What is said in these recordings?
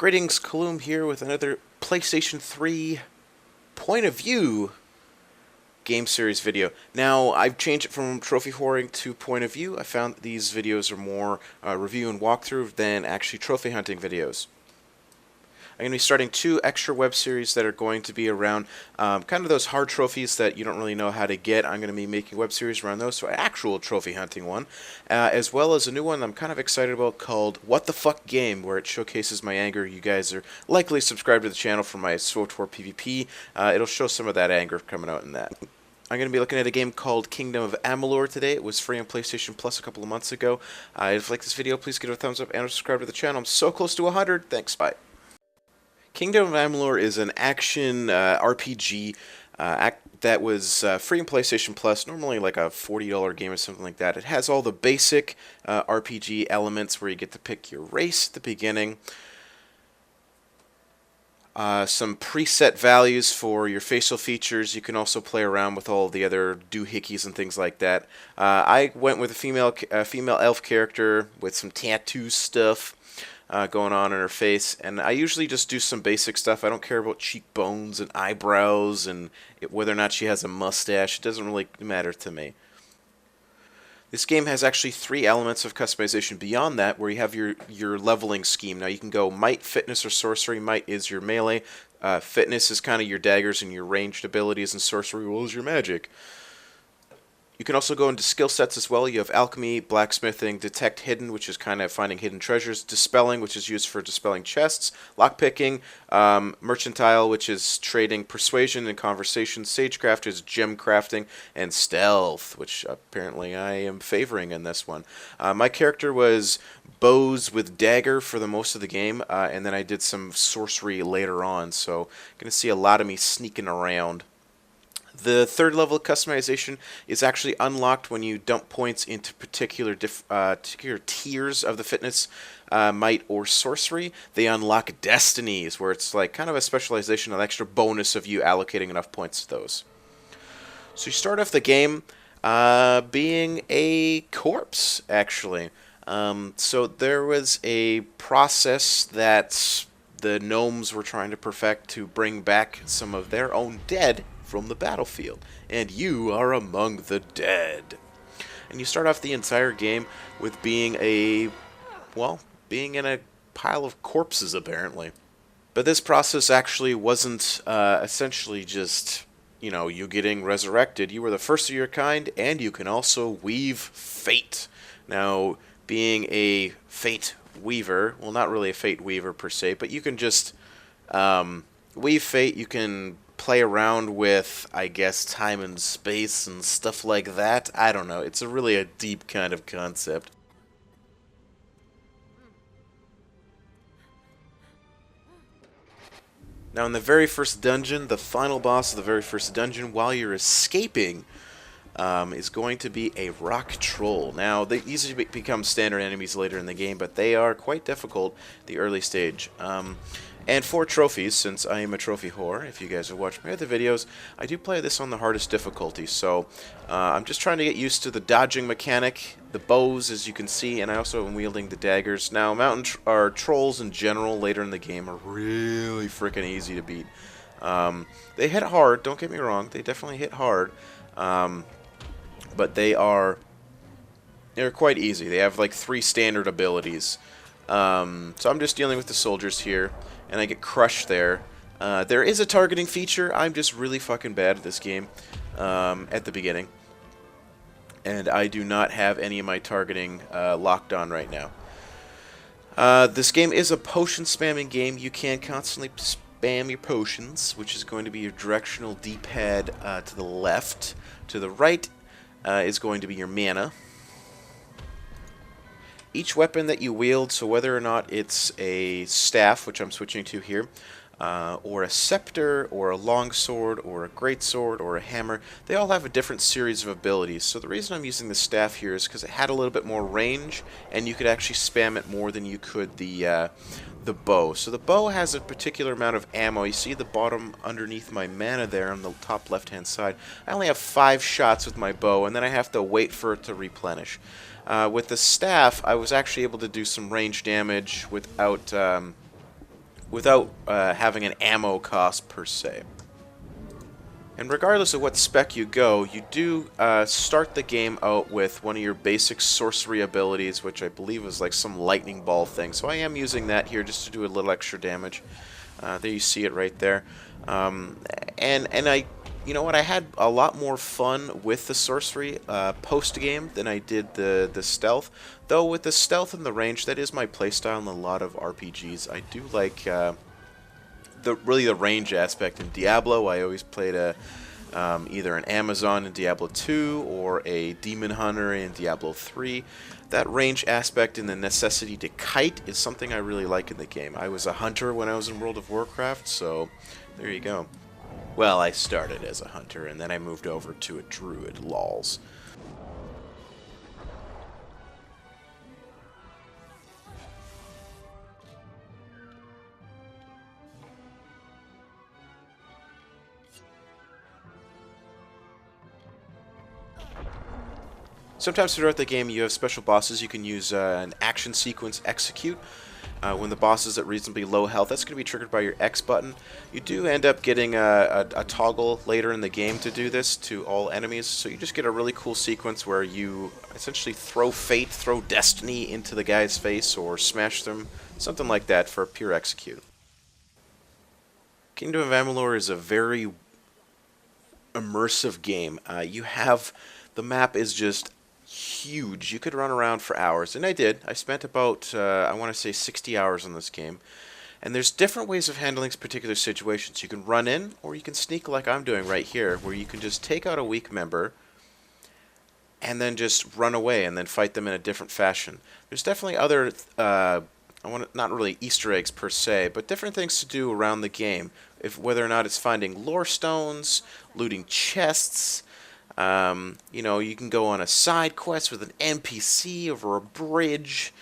Greetings, Kall here with another PlayStation 3 point of view game series video. Now, I've changed it from trophy hoarding to point of view. I found that these videos are more review and walkthrough than actually trophy hunting videos. I'm going to be starting 2 extra web series that are going to be around kind of those hard trophies that you don't really know how to get. I'm going to be making web series around those, so an actual trophy hunting one, as well as a new one I'm kind of excited about called What the Fuck Game, where it showcases my anger. You guys are likely subscribed to the channel for my SWTOR PvP. It'll show some of that anger coming out in that. I'm going to be looking at a game called Kingdom of Amalur today. It was free on PlayStation Plus a couple of months ago. If you like this video, please give it a thumbs up and subscribe to the channel. I'm so close to 100. Thanks, bye. Kingdom of Amalur is an action RPG that was free on PlayStation Plus, normally like a $40 game or something like that. It has all the basic RPG elements where you get to pick your race at the beginning, some preset values for your facial features. You can also play around with all the other doohickeys and things like that. I went with a female elf character with some tattoo stuff going on in her face, and I usually just do some basic stuff. I don't care about cheekbones and eyebrows and whether or not she has a mustache. It doesn't really matter to me. This game has actually 3 elements of customization beyond that, where you have your leveling scheme. Now you can go might, fitness, or sorcery. Might is your melee. Fitness is kind of your daggers and your ranged abilities, and sorcery is your magic. You can also go into skill sets as well. You have alchemy, blacksmithing, detect hidden, which is kind of finding hidden treasures, dispelling, which is used for dispelling chests, lockpicking, mercantile, which is trading, persuasion and conversation, sagecraft is gem crafting, and stealth, which apparently I am favoring in this one. My character was bows with dagger for the most of the game, and then I did some sorcery later on, so you're going to see a lot of me sneaking around. The 3rd level of customization is actually unlocked when you dump points into particular tiers of the fitness, might, or sorcery. They unlock destinies, where it's like kind of a specialization, an extra bonus of you allocating enough points to those. So you start off the game being a corpse, actually. So there was a process that the gnomes were trying to perfect to bring back some of their own dead from the battlefield, and you are among the dead. And you start off the entire game with being in a pile of corpses, apparently. But this process actually wasn't essentially just, you getting resurrected. You were the first of your kind, and you can also weave fate. Now, being a fate weaver, well, not really a fate weaver per se, but you can just weave fate. You can play around with, I guess, time and space and stuff like that. I don't know. It's really a deep kind of concept. Now, in the very first dungeon, the final boss of the very first dungeon, while you're escaping, is going to be a rock troll. Now, they easily become standard enemies later in the game, but they are quite difficult at the early stage. And for trophies, since I am a trophy whore, if you guys have watched my other videos, I do play this on the hardest difficulty. So I'm just trying to get used to the dodging mechanic, the bows, as you can see, and I also am wielding the daggers. Now, trolls in general later in the game are really freaking easy to beat. They hit hard, don't get me wrong, they definitely hit hard, but they're quite easy. They have like 3 standard abilities. So I'm just dealing with the soldiers here, and I get crushed there. There is a targeting feature. I'm just really fucking bad at this game at the beginning, and I do not have any of my targeting locked on right now. This game is a potion spamming game. You can constantly spam your potions, which is going to be your directional D-pad to the left. To the right is going to be your mana. Each weapon that you wield, so whether or not it's a staff, which I'm switching to here, or a scepter, or a longsword, or a greatsword, or a hammer, they all have a different series of abilities. So the reason I'm using the staff here is because it had a little bit more range, and you could actually spam it more than you could the bow. So the bow has a particular amount of ammo. You see the bottom underneath my mana there on the top left-hand side. I only have 5 shots with my bow, and then I have to wait for it to replenish. With the staff, I was actually able to do some range damage without without having an ammo cost per se. And regardless of what spec you go, you do start the game out with one of your basic sorcery abilities, which I believe is like some lightning ball thing. So I am using that here just to do a little extra damage. There you see it right there. And I, you know what, I had a lot more fun with the sorcery post-game than I did the stealth. Though with the stealth and the range, that is my playstyle in a lot of RPGs. I do like really the range aspect. In Diablo, I always played either an Amazon in Diablo 2 or a Demon Hunter in Diablo 3. That range aspect and the necessity to kite is something I really like in the game. I was a hunter when I was in World of Warcraft, so there you go. Well, I started as a hunter, and then I moved over to a druid, lols. Sometimes throughout the game you have special bosses. You can use an action sequence execute. When the boss is at reasonably low health, that's going to be triggered by your X button. You do end up getting a toggle later in the game to do this to all enemies, so you just get a really cool sequence where you essentially throw fate, throw destiny into the guy's face, or smash them, something like that for a pure execute. Kingdom of Amalur is a very immersive game. The map is just huge. You could run around for hours, and I did. I spent about, I want to say 60 hours on this game. And there's different ways of handling particular situations. You can run in, or you can sneak like I'm doing right here, where you can just take out a weak member and then just run away and then fight them in a different fashion. There's definitely other, not really Easter eggs per se, but different things to do around the game. Whether or not it's finding lore stones, looting chests. You know, you can go on a side quest with an NPC over a bridge.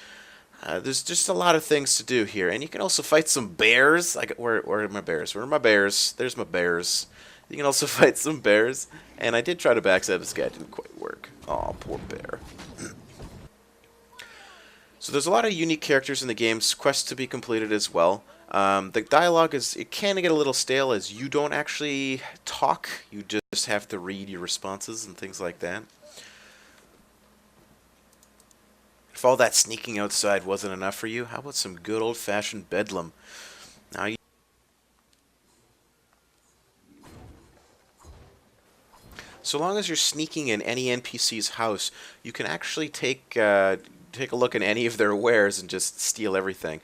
There's just a lot of things to do here, and you can also fight some bears. Where are my bears? Where are my bears? There's my bears. You can also fight some bears, and I did try to backstab this guy. It didn't quite work. Aw, poor bear. So there's a lot of unique characters in the game's quests to be completed as well. The dialogue it can get a little stale as you don't actually talk. You just have to read your responses and things like that. If all that sneaking outside wasn't enough for you, how about some good old-fashioned bedlam? Now so long as you're sneaking in any NPC's house, you can actually take a look at any of their wares and just steal everything.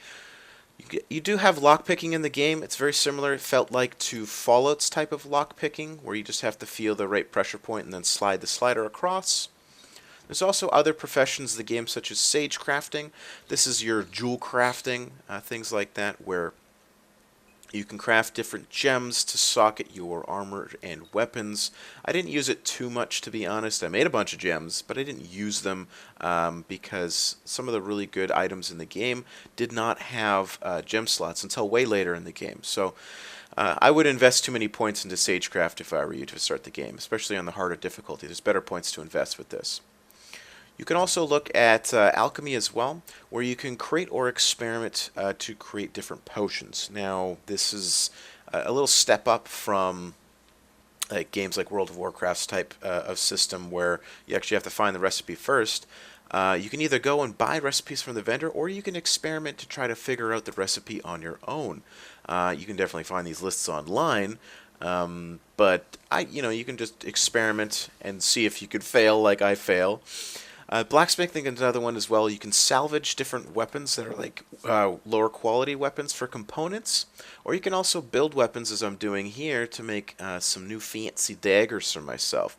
You do have lockpicking in the game. It's very similar, it felt like, to Fallout's type of lockpicking, where you just have to feel the right pressure point and then slide the slider across. There's also other professions in the game, such as sage crafting. This is your jewel crafting, things like that, where you can craft different gems to socket your armor and weapons. I didn't use it too much, to be honest. I made a bunch of gems, but I didn't use them because some of the really good items in the game did not have gem slots until way later in the game. So I would invest too many points into Sagecraft if I were you to start the game, especially on the harder difficulty. There's better points to invest with this. You can also look at alchemy as well, where you can create or experiment to create different potions. Now, this is a little step up from games like World of Warcraft's type of system, where you actually have to find the recipe first. You can either go and buy recipes from the vendor, or you can experiment to try to figure out the recipe on your own. You can definitely find these lists online. But you can just experiment and see if you could fail like I fail. Blacksmithing is another one as well. You can salvage different weapons that are like lower quality weapons for components, or you can also build weapons, as I'm doing here, to make some new fancy daggers for myself.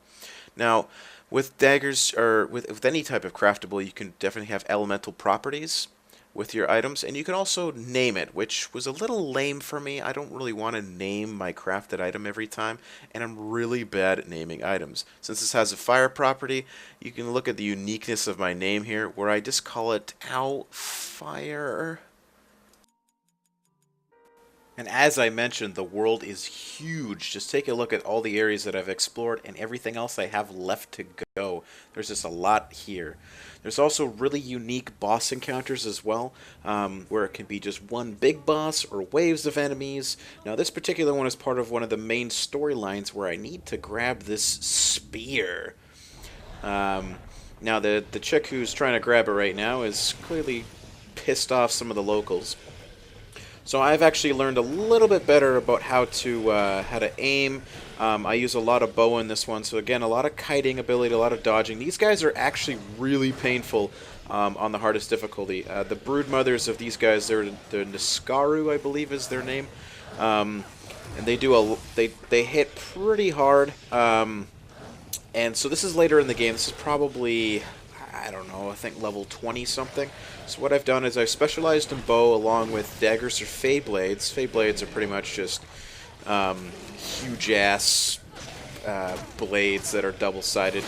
Now, with daggers, or with any type of craftable, you can definitely have elemental properties with your items, and you can also name it, which was a little lame for me. I don't really want to name my crafted item every time, and I'm really bad at naming items. Since this has a fire property, you can look at the uniqueness of my name here, where I just call it Fire. And as I mentioned, the world is huge. Just take a look at all the areas that I've explored and everything else I have left to go. There's just a lot here. There's also really unique boss encounters as well, where it can be just one big boss or waves of enemies. Now, this particular one is part of one of the main storylines where I need to grab this spear. Now, the chick who's trying to grab it right now is clearly pissed off some of the locals. So I've actually learned a little bit better about how to aim. I use a lot of bow in this one, so again, a lot of kiting ability, a lot of dodging. These guys are actually really painful on the hardest difficulty. The brood mothers of these guys, they're the Niskaru, I believe is their name, and they hit pretty hard. And so this is later in the game. This is probably, I don't know, I think level 20 something. So what I've done is I've specialized in bow along with daggers or fey blades. Fey blades are pretty much just huge-ass blades that are double-sided.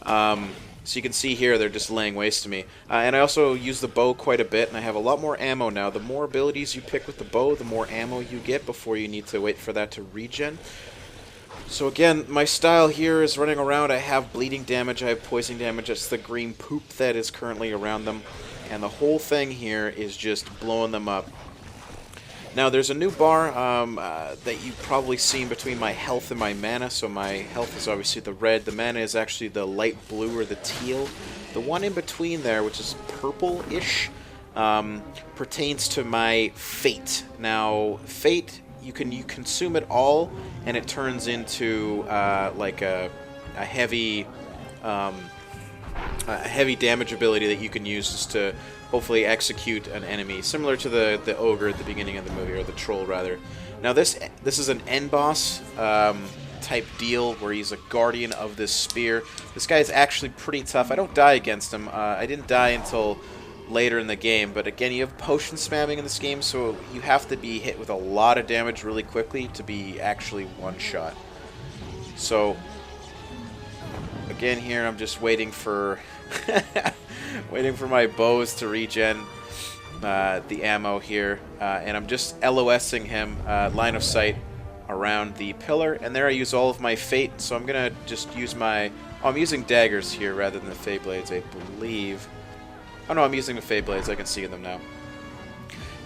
So you can see here they're just laying waste to me. And I also use the bow quite a bit, and I have a lot more ammo now. The more abilities you pick with the bow, the more ammo you get before you need to wait for that to regen. So again, my style here is running around. I have bleeding damage, I have poison damage. It's the green poop that is currently around them. And the whole thing here is just blowing them up. Now there's a new bar that you've probably seen between my health and my mana. So my health is obviously the red. The mana is actually the light blue or the teal. The one in between there, which is purple-ish, pertains to my fate. Now, fate, you consume it all, and it turns into like a heavy damage ability that you can use just to hopefully execute an enemy, similar to the ogre at the beginning of the movie, or the troll rather. Now this is an end boss type deal where he's a guardian of this spear. This guy is actually pretty tough. I don't die against him. I didn't die until later in the game, but again, you have potion spamming in this game, so you have to be hit with a lot of damage really quickly to be actually one-shot. So again here, I'm just waiting for waiting for my bows to regen the ammo here, and I'm just LOSing him line of sight around the pillar, and there I use all of my fate, so I'm gonna just use my... Oh, I'm using daggers here rather than the Fey Blades, I believe. Oh no, I'm using the Fey Blades, I can see them now.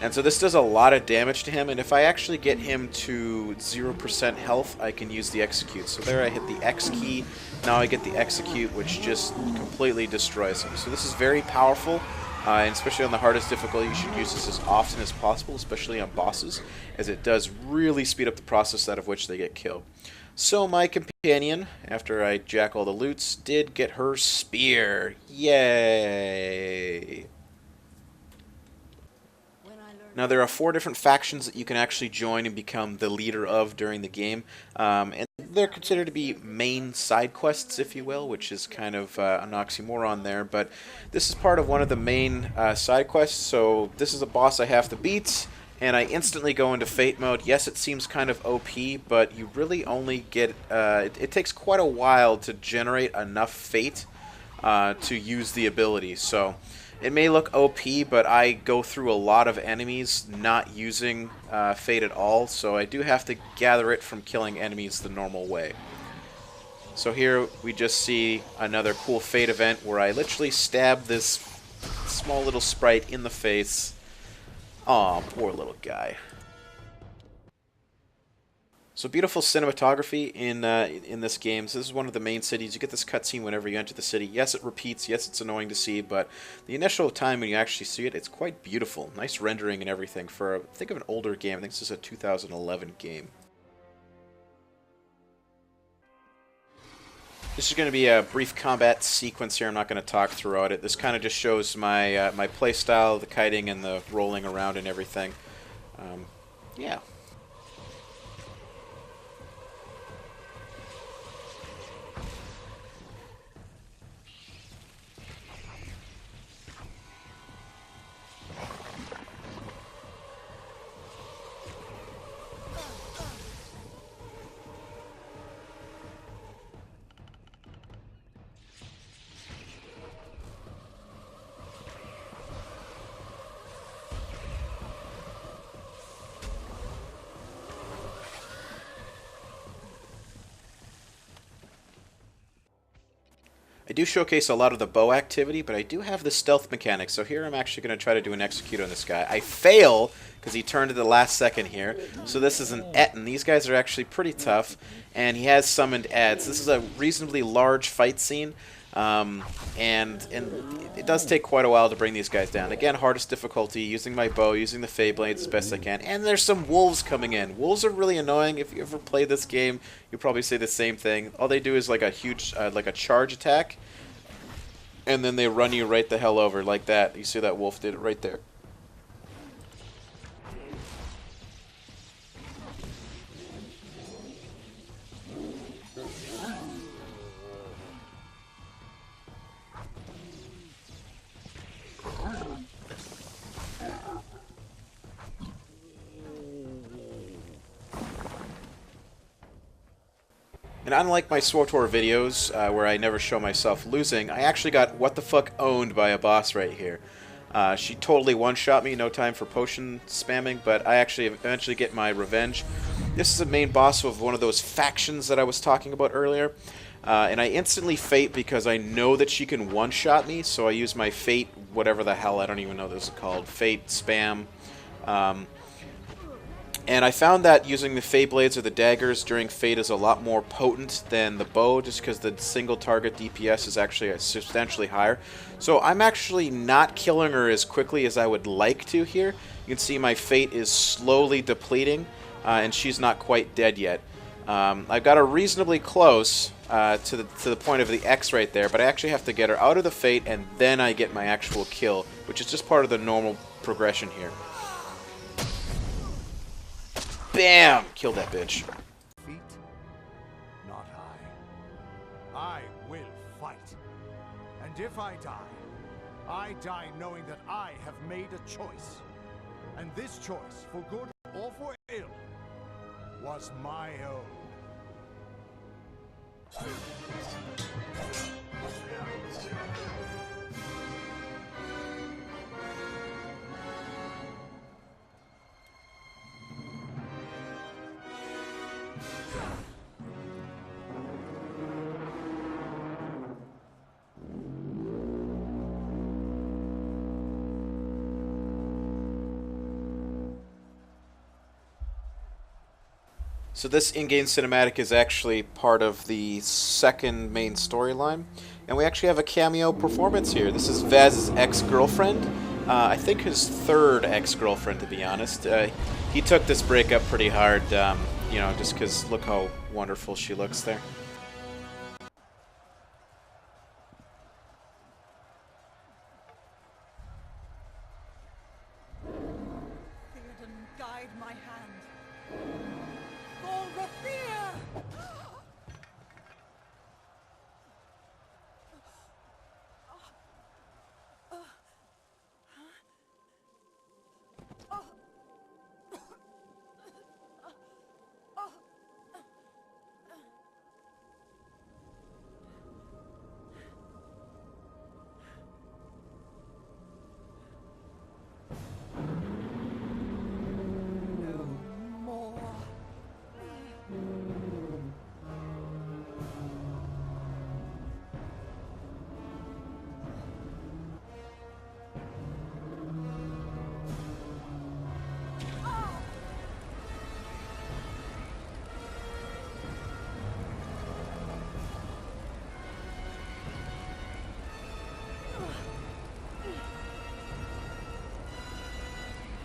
And so this does a lot of damage to him, and if I actually get him to 0% health, I can use the execute. So there I hit the X key, now I get the execute, which just completely destroys him. So this is very powerful, and especially on the hardest difficulty, you should use this as often as possible, especially on bosses, as it does really speed up the process out of which they get killed. So my companion, after I jack all the loots, did get her spear. Yay! Now there are 4 different factions that you can actually join and become the leader of during the game, and they're considered to be main side quests, if you will, which is kind of an oxymoron there, but this is part of one of the main side quests. So this is a boss I have to beat, and I instantly go into Fate mode. Yes, it seems kind of OP, but you really only get... it takes quite a while to generate enough Fate to use the ability, so... It may look OP, but I go through a lot of enemies not using Fate at all, so I do have to gather it from killing enemies the normal way. So here we just see another cool Fate event where I literally stab this small little sprite in the face. Aw, poor little guy. So beautiful cinematography in this game. So this is one of the main cities. You get this cutscene whenever you enter the city. Yes, it repeats. Yes, it's annoying to see, but the initial time when you actually see it, it's quite beautiful. Nice rendering and everything for, think of an older game. I think this is a 2011 game. This is going to be a brief combat sequence here. I'm not going to talk throughout it. This kind of just shows my my play style, the kiting and the rolling around and everything. Yeah. I do showcase a lot of the bow activity, but I do have the stealth mechanic. So here I'm actually going to try to do an execute on this guy. I fail because he turned at the last second here. So this is an Et, and these guys are actually pretty tough. And he has summoned ads. This is a reasonably large fight scene. And it does take quite a while to bring these guys down. Again, hardest difficulty, using my bow, using the Fey Blades as best I can. And there's some wolves coming in. Wolves are really annoying. If you ever play this game, you'll probably say the same thing. All they do is like a huge, like a charge attack, and then they run you right the hell over like that. You see that wolf did it right there. And unlike my SWTOR videos, where I never show myself losing, I actually got what the fuck owned by a boss right here. She totally one-shot me, no time for potion spamming, but I actually eventually get my revenge. This is the main boss of one of those factions that I was talking about earlier. And I instantly Fate because I know that she can one-shot me, so I use my Fate, whatever the hell, I don't even know what this is called, Fate Spam. And I found that using the Fey Blades or the daggers during Fate is a lot more potent than the bow, just because the single target DPS is actually substantially higher. So I'm actually not killing her as quickly as I would like to here. You can see my Fate is slowly depleting, and she's not quite dead yet. I've got her reasonably close to the point of the X right there, but I actually have to get her out of the Fate, and then I get my actual kill, which is just part of the normal progression here. Bam! Killed that bitch. Feet, not I. I will fight. And if I die knowing that I have made a choice. And this choice, for good or for ill, was my own. So this in-game cinematic is actually part of the second main storyline, and we actually have a cameo performance here. This is Vaz's ex-girlfriend, I think his third ex-girlfriend, to be honest. He took this breakup pretty hard, you know, just because look how wonderful she looks there. Guide my hand. For Raphir!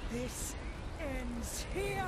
This ends here!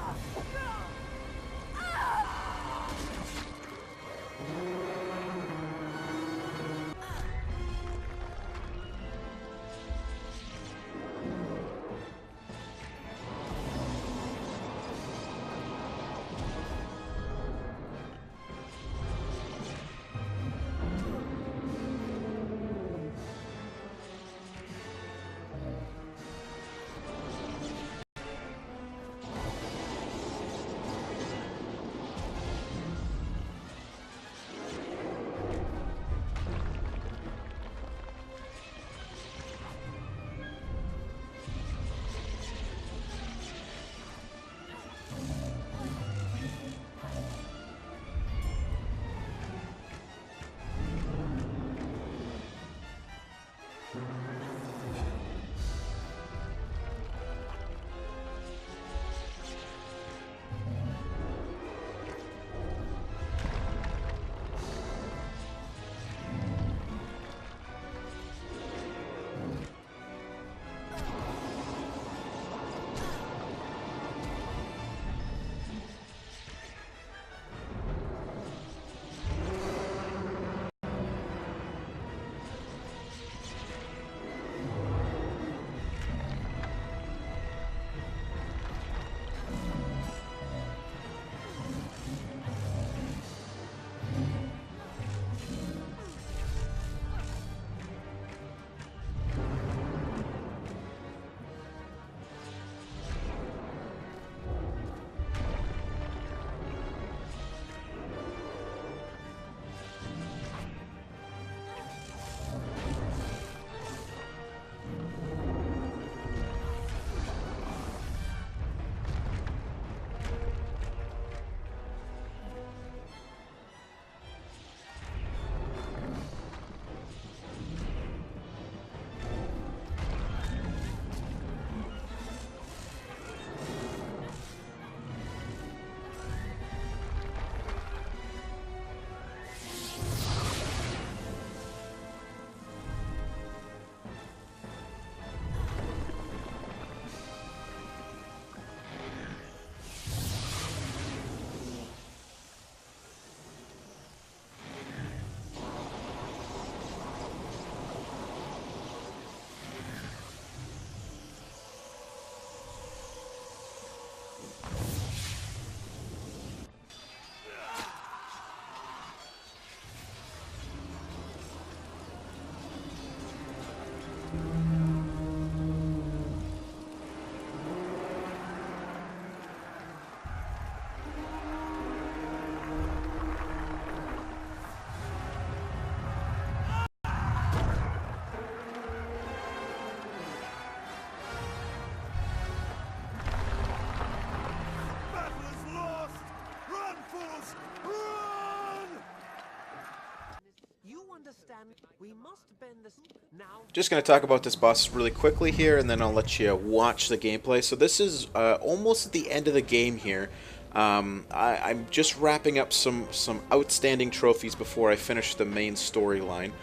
We must bend this now. Just going to talk about this boss really quickly here, and then I'll let you watch the gameplay. So this is almost at the end of the game here. I'm just wrapping up some outstanding trophies before I finish the main storyline.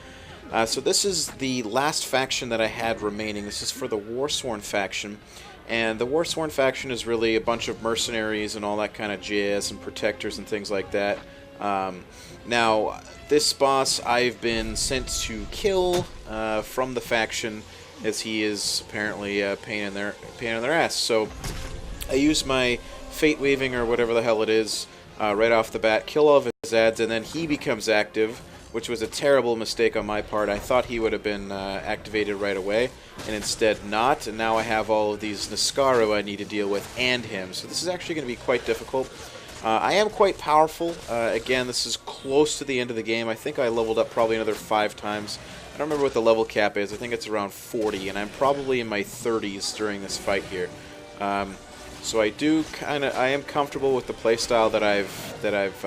So this is the last faction that I had remaining. This is for the Warsworn faction. And the Warsworn faction is really a bunch of mercenaries and all that kind of jazz and protectors and things like that. Now, this boss I've been sent to kill from the faction, as he is apparently a pain in their ass. So I use my Fate Weaving or whatever the hell it is right off the bat, kill all of his ads, and then he becomes active, which was a terrible mistake on my part. I thought he would have been activated right away, and instead not, and now I have all of these Niskaru I need to deal with and him. So this is actually going to be quite difficult. I am quite powerful. Again, this is close to the end of the game. I think I leveled up probably another 5 times. I don't remember what the level cap is. I think it's around 40, and I'm probably in my 30s during this fight here. So I am comfortable with the playstyle that I've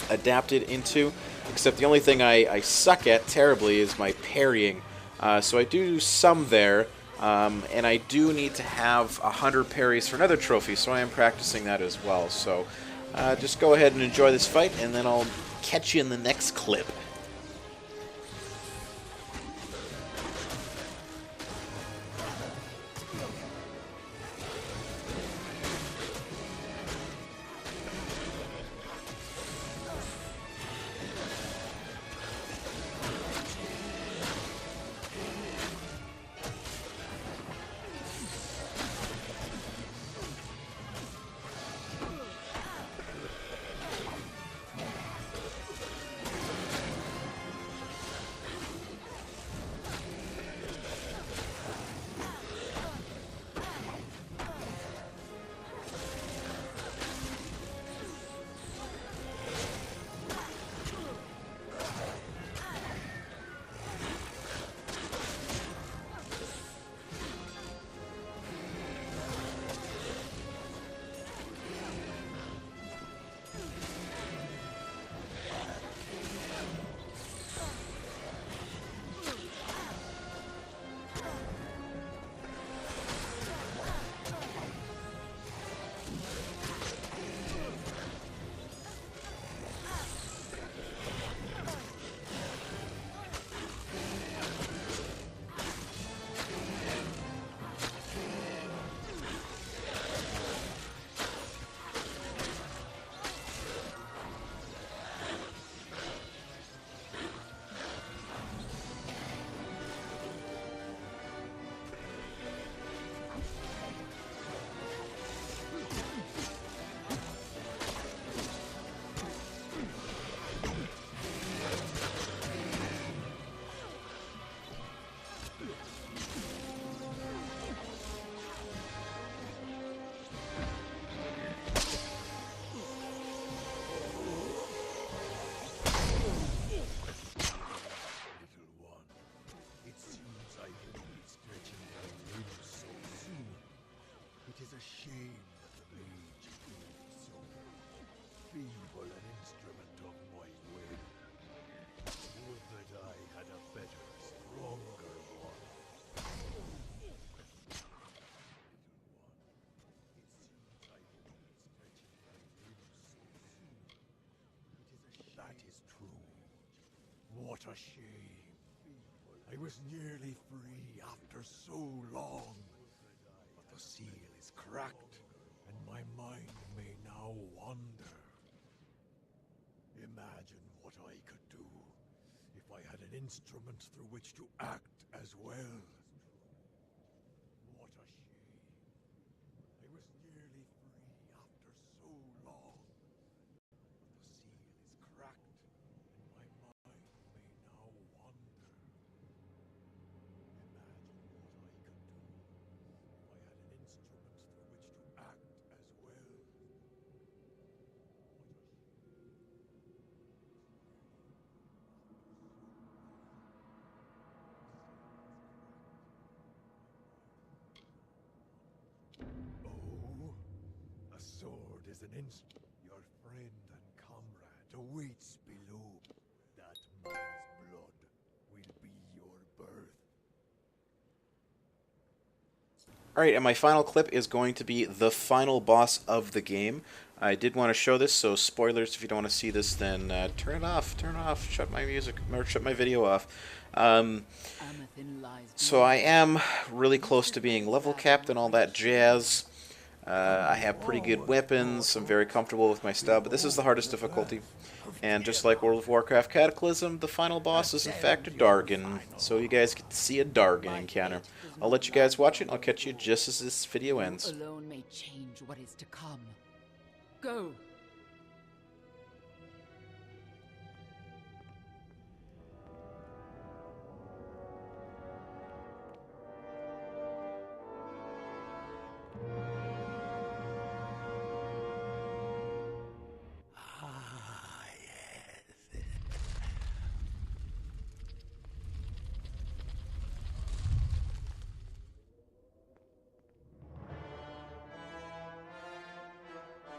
adapted into. Except the only thing I suck at terribly is my parrying. So I do some there. And I do need to have 100 parries for another trophy, so I am practicing that as well. So just go ahead and enjoy this fight, and then I'll catch you in the next clip. feeble an instrument of my will. Would that I had a better, stronger one. That is true. What a shame. I was nearly free after so long. But the seal is cracked, and my mind may now wander. Imagine what I could do if I had an instrument through which to act as well. What a shame. I was nearly free after so long. But the seal is cracked, and my mind may now wander. Imagine what I could do if I had an instrument through which to act as well. Oh, a sword is an instrument. Your friend and comrade awaits below. That man's Alright, and my final clip is going to be the final boss of the game. I did want to show this, so spoilers, if you don't want to see this, then turn it off, shut my music, or shut my video off. So I am really close to being level capped and all that jazz. I have pretty good weapons, I'm very comfortable with my style, but this is the hardest difficulty. And just like World of Warcraft Cataclysm, the final boss is in fact a Dargon, so you guys get to see a Dargon encounter. I'll let you guys watch it, and I'll catch you just as this video ends. Alone may change what is to come. Go!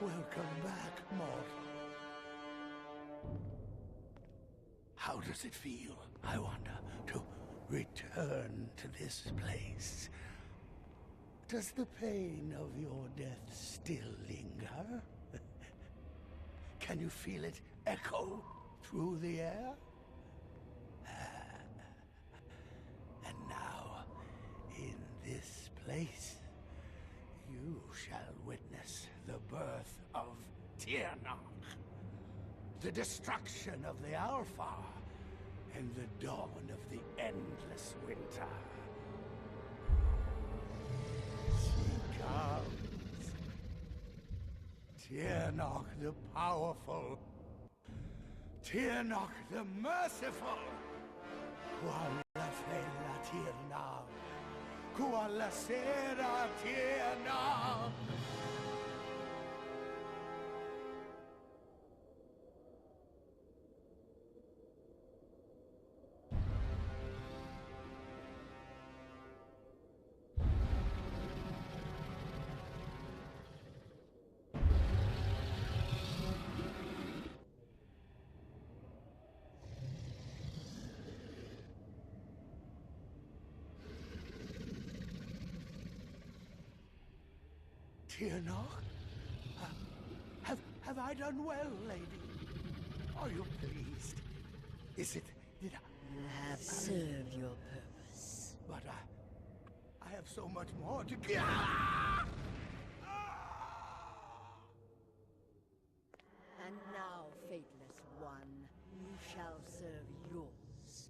Welcome back, mortal. How does it feel, I wonder, to return to this place? Does the pain of your death still linger? Can you feel it echo through the air? And now, in this place, you shall witness the birth of Tiernach, the destruction of the Alpha, and the dawn of the endless winter. She comes. Tiernach the powerful. Tiernach the merciful. Qualla fella Tiernach. Qualla sera Tiernach. Tiernach? Have I done well, lady? Are you pleased? Did I... You have served your purpose. But I have so much more to give. And now, faithless one, you shall serve yours.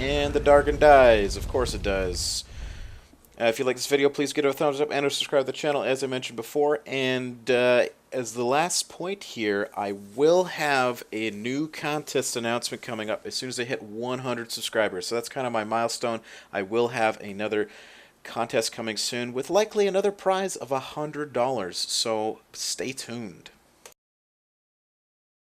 And the Dargon dies. Of course it does. If you like this video, please give it a thumbs up and subscribe to the channel, as I mentioned before. And as the last point here, I will have a new contest announcement coming up as soon as I hit 100 subscribers. So that's kind of my milestone. I will have another contest coming soon with likely another prize of $100. So stay tuned.